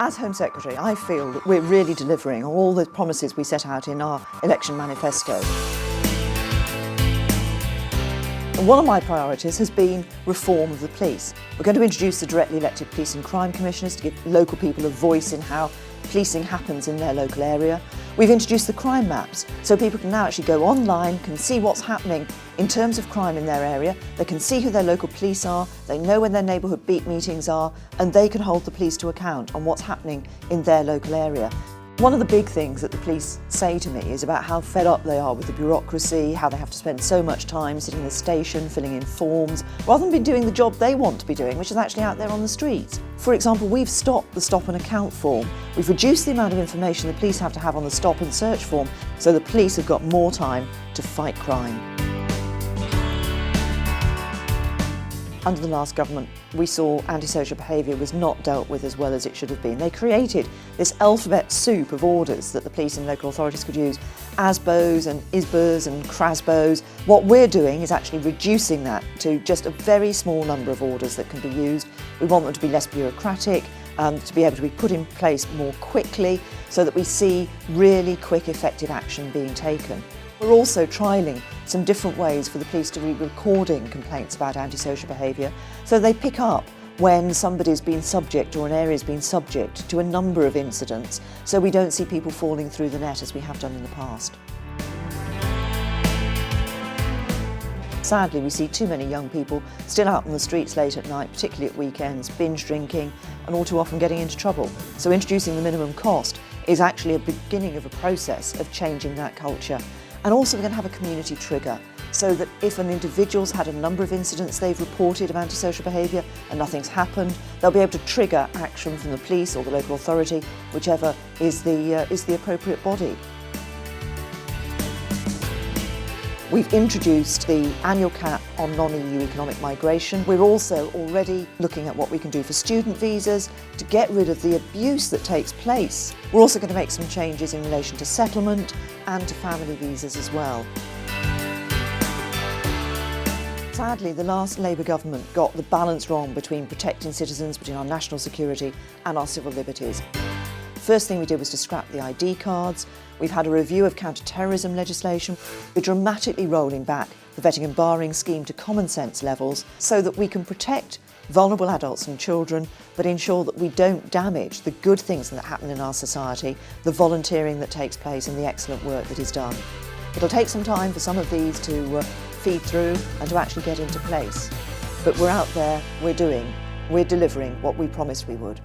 As Home Secretary, I feel that we're really delivering on all the promises we set out in our election manifesto. And one of my priorities has been reform of the police. We're going to introduce the directly elected police and crime commissioners to give local people a voice in how policing happens in their local area. We've introduced the crime maps, so people can now actually go online, can see what's happening in terms of crime in their area. They can see who their local police are, they know when their neighbourhood beat meetings are, and they can hold the police to account on what's happening in their local area. One of the big things that the police say to me is about how fed up they are with the bureaucracy, how they have to spend so much time sitting in the station, filling in forms, rather than be doing the job they want to be doing, which is actually out there on the streets. For example, we've stopped the stop and account form. We've reduced the amount of information the police have to have on the stop and search form, so the police have got more time to fight crime. Under the last government, we saw antisocial behaviour was not dealt with as well as it should have been. They created this alphabet soup of orders that the police and local authorities could use, ASBOs and ISBOs and CRASBOs. What we're doing is actually reducing that to just a very small number of orders that can be used. We want them to be less bureaucratic, to be able to be put in place more quickly, so that we see really quick, effective action being taken. We're also trialling some different ways for the police to be recording complaints about antisocial behaviour, so they pick up when somebody's been subject or an area's been subject to a number of incidents, so we don't see people falling through the net as we have done in the past. Sadly, we see too many young people still out on the streets late at night, particularly at weekends, binge drinking and all too often getting into trouble. So introducing the minimum cost is actually a beginning of a process of changing that culture. And also we're going to have a community trigger, so that if an individual's had a number of incidents they've reported of antisocial behaviour and nothing's happened, they'll be able to trigger action from the police or the local authority, whichever is the appropriate body. We've introduced the annual cap on non-EU economic migration. We're also already looking at what we can do for student visas to get rid of the abuse that takes place. We're also going to make some changes in relation to settlement and to family visas as well. Sadly, the last Labour government got the balance wrong between protecting citizens, between our national security and our civil liberties. First thing we did was to scrap the ID cards. We've had a review of counter-terrorism legislation. We're dramatically rolling back the vetting and barring scheme to common sense levels so that we can protect vulnerable adults and children, but ensure that we don't damage the good things that happen in our society, the volunteering that takes place and the excellent work that is done. It'll take some time for some of these to feed through and to actually get into place. But we're out there, we're delivering what we promised we would.